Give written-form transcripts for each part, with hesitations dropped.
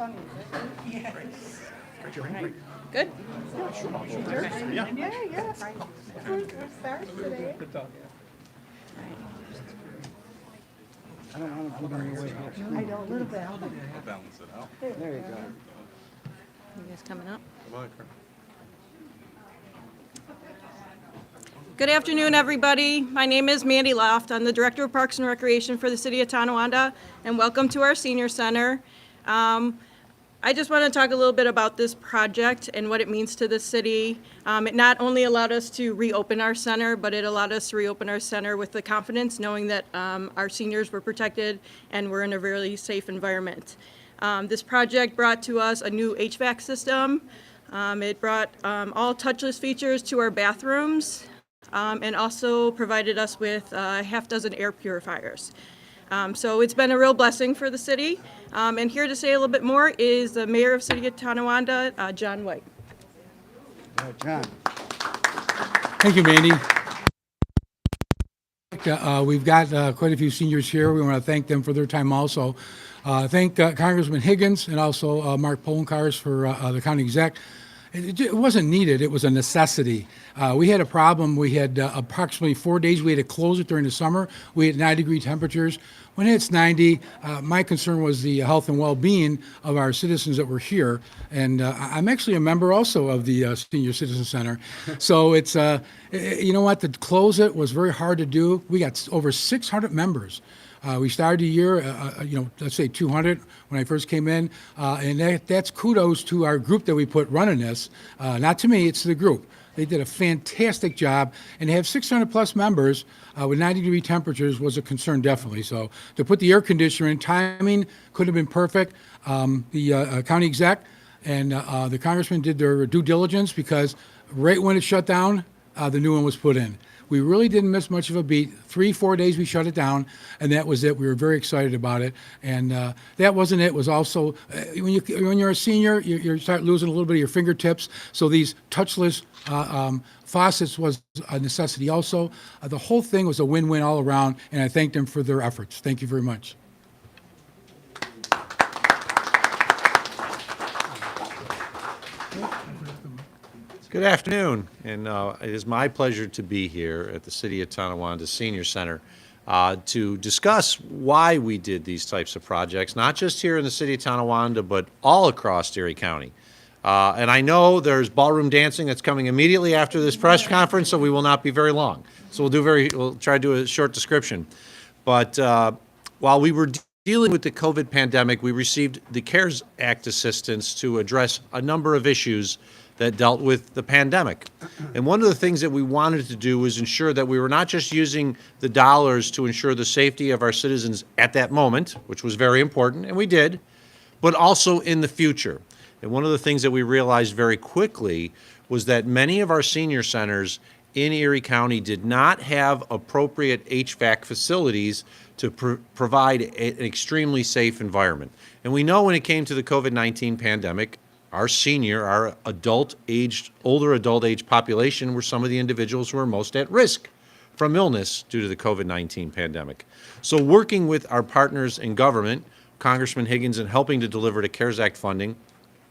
funny, is it? Good. Yeah, yeah. We're stars today. I don't want to put them away. I know, a little bit. Balance it out. There you go. You guys coming up? Come on, Kurt. Good afternoon, everybody. My name is Mandy Loft. I'm the Director of Parks and Recreation for the City of Tonawanda, and welcome to our Senior Center. I just want to talk a little bit about this project and what it means to the city. It not only allowed us to reopen our center, but it allowed us to reopen our center with the confidence, knowing that our seniors were protected and we're in a really safe environment. This project brought to us a new HVAC system. It brought all touchless features to our bathrooms. And also provided us with a half dozen air purifiers. So it's been a real blessing for the city. And here to say a little bit more is the Mayor of City of Tonawanda, John White. John. Thank you, Mandy. We've got quite a few seniors here. We want to thank them for their time also. Thank Congressman Higgins and also Mark Poloncarz for the county exec. It wasn't needed, it was a necessity. We had a problem, we had approximately 4 days, we had to close it during the summer. We had 90-degree temperatures. When it's 90, my concern was the health and well-being of our citizens that were here. And I'm actually a member also of the Senior Citizen Center. So it's, you know what, to close it was very hard to do. We got over 600 members. We started the year, let's say 200 when I first came in, and that's kudos to our group that we put running this. Not to me, it's to the group. They did a fantastic job, and to have 600 plus members with 90-degree temperatures was a concern, definitely. So to put the air conditioner in, timing could have been perfect. The county exec and the congressman did their due diligence because right when it shut down, the new one was put in. We really didn't miss much of a beat. 3-4 days we shut it down, and that was it. We were very excited about it. And that wasn't it. It was also, when you're a senior, you start losing a little bit of your fingertips. So these touchless faucets was a necessity also. The whole thing was a win-win all around, and I thank them for their efforts. Thank you very much. Good afternoon, and it is my pleasure to be here at the City of Tonawanda Senior Center to discuss why we did these types of projects, not just here in the City of Tonawanda, but all across Erie County. And I know there's ballroom dancing that's coming immediately after this press conference, so we will not be very long. So we'll try to do a short description. But while we were dealing with the COVID pandemic, we received the CARES Act assistance to address a number of issues that dealt with the pandemic. And one of the things that we wanted to do was ensure that we were not just using the dollars to ensure the safety of our citizens at that moment, which was very important, and we did, but also in the future. And one of the things that we realized very quickly was that many of our senior centers in Erie County did not have appropriate HVAC facilities to provide an extremely safe environment. And we know when it came to the COVID-19 pandemic, our older adult age population were some of the individuals who were most at risk from illness due to the COVID-19 pandemic. So working with our partners in government, Congressman Higgins, and helping to deliver the CARES Act funding,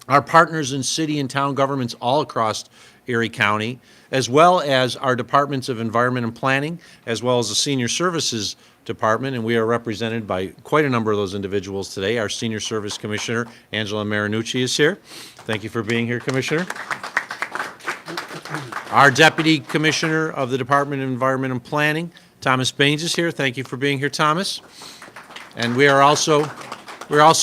our partners in city and town governments all across Erie County, as well as our departments of environment and planning, as well as the senior services department, and we are represented by quite a number of those individuals today. Our Senior Service Commissioner, Angela Marinucci, is here. Thank you for being here, Commissioner. Our Deputy Commissioner of the Department of Environment and Planning, Thomas Baines, is here. Thank you for being here, Thomas. And we're also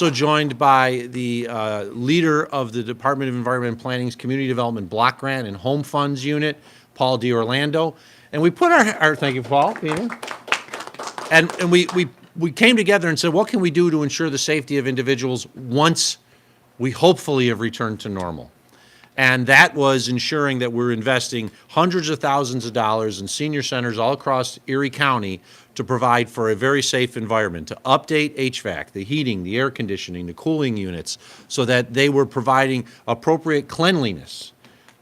joined by the leader of the Department of Environment and Planning's Community Development Block Grant and Home Funds Unit, Paul DiOrlando. And we put our thank you, Paul, being here. And we came together and said, what can we do to ensure the safety of individuals once we hopefully have returned to normal? And that was ensuring that we're investing hundreds of thousands of dollars in senior centers all across Erie County to provide for a very safe environment, to update HVAC, the heating, the air conditioning, the cooling units, so that they were providing appropriate cleanliness.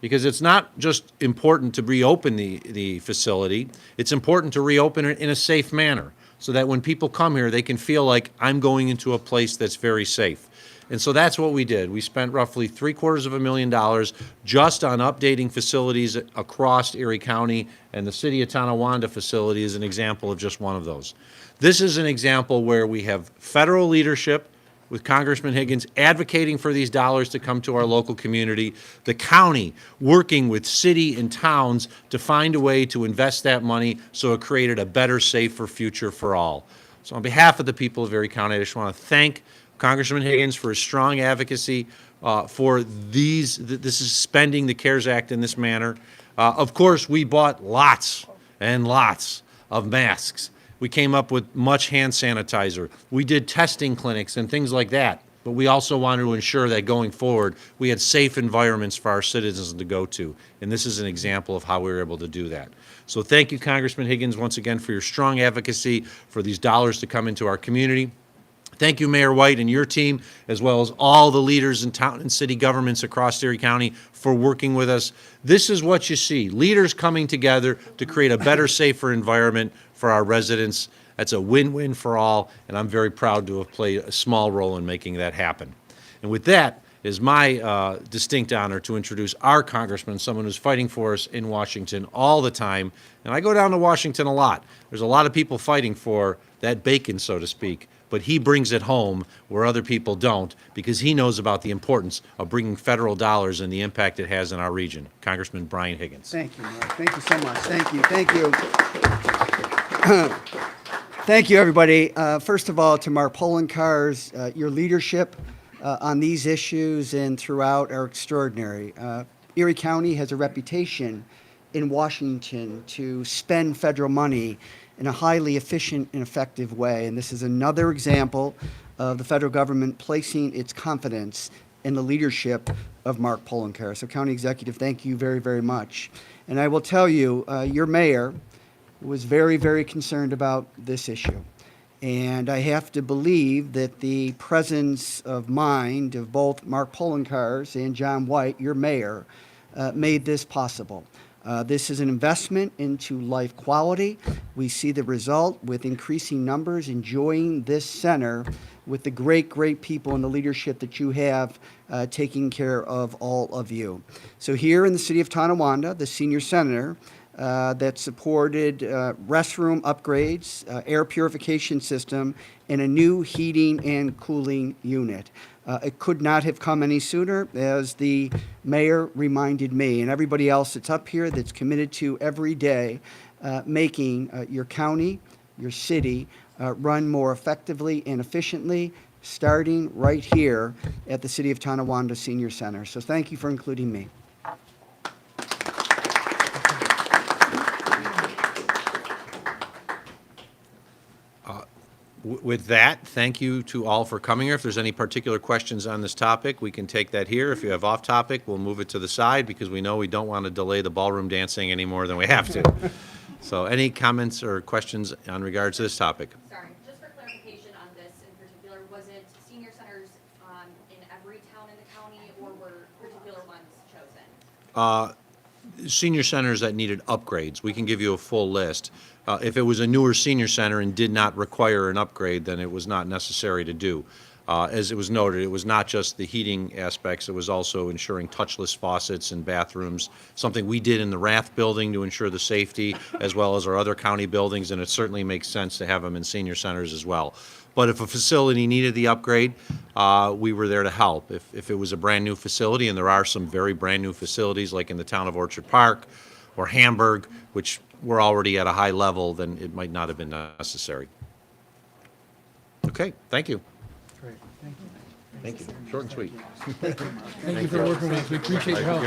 Because it's not just important to reopen the facility, it's important to reopen it in a safe manner so that when people come here, they can feel like I'm going into a place that's very safe. And so that's what we did. We spent roughly $750,000 just on updating facilities across Erie County, and the City of Tonawanda facility is an example of just one of those. This is an example where we have federal leadership with Congressman Higgins advocating for these dollars to come to our local community, the county working with city and towns to find a way to invest that money so it created a better, safer future for all. So on behalf of the people of Erie County, I just want to thank Congressman Higgins for his strong advocacy for this is spending the CARES Act in this manner. Of course, we bought lots and lots of masks. We came up with much hand sanitizer. We did testing clinics and things like that. But we also wanted to ensure that going forward, we had safe environments for our citizens to go to. And this is an example of how we were able to do that. So thank you, Congressman Higgins, once again for your strong advocacy for these dollars to come into our community. Thank you, Mayor White and your team, as well as all the leaders in town and city governments across Erie County for working with us. This is what you see, leaders coming together to create a better, safer environment for our residents. That's a win-win for all, and I'm very proud to have played a small role in making that happen. And with that, it is my distinct honor to introduce our congressman, someone who's fighting for us in Washington all the time. And I go down to Washington a lot. There's a lot of people fighting for that bacon, so to speak. But he brings it home where other people don't because he knows about the importance of bringing federal dollars and the impact it has in our region. Congressman Brian Higgins. Thank you, Mark. Thank you so much. Thank you. Thank you. Thank you, everybody. First of all, to Mark Poloncarz, your leadership on these issues and throughout are extraordinary. Erie County has a reputation in Washington to spend federal money in a highly efficient and effective way. And this is another example of the federal government placing its confidence in the leadership of Mark Poloncarz. So, County Executive, thank you very, very much. And I will tell you, your mayor was very, very concerned about this issue. And I have to believe that the presence of mind of both Mark Poloncarz and John White, your mayor, made this possible. This is an investment into life quality. We see the result with increasing numbers enjoying this center with the great, great people and the leadership that you have taking care of all of you. So here in the city of Tonawanda, the senior center that supported restroom upgrades, air purification system, and a new heating and cooling unit. It could not have come any sooner, as the mayor reminded me, and everybody else that's up here that's committed to every day making your county, your city, run more effectively and efficiently, starting right here at the City of Tonawanda Senior Center. So thank you for including me. With that, thank you to all for coming here. If there's any particular questions on this topic, we can take that here. If you have off topic, we'll move it to the side because we know we don't want to delay the ballroom dancing any more than we have to. So any comments or questions on regards to this topic? Sorry, just for clarification on this in particular, was it senior centers in every town in the county, or were particular ones chosen? Senior centers that needed upgrades, we can give you a full list. If it was a newer senior center and did not require an upgrade, then it was not necessary to do. As it was noted, it was not just the heating aspects, it was also ensuring touchless faucets in bathrooms, something we did in the Rath building to ensure the safety, as well as our other county buildings, and it certainly makes sense to have them in senior centers as well. But if a facility needed the upgrade, we were there to help. If it was a brand-new facility, and there are some very brand-new facilities like in the town of Orchard Park or Hamburg, which were already at a high level, then it might not have been necessary. Okay, thank you. Great. Thank you. Thank you. Short and sweet. Thank you for working with us. We appreciate your help.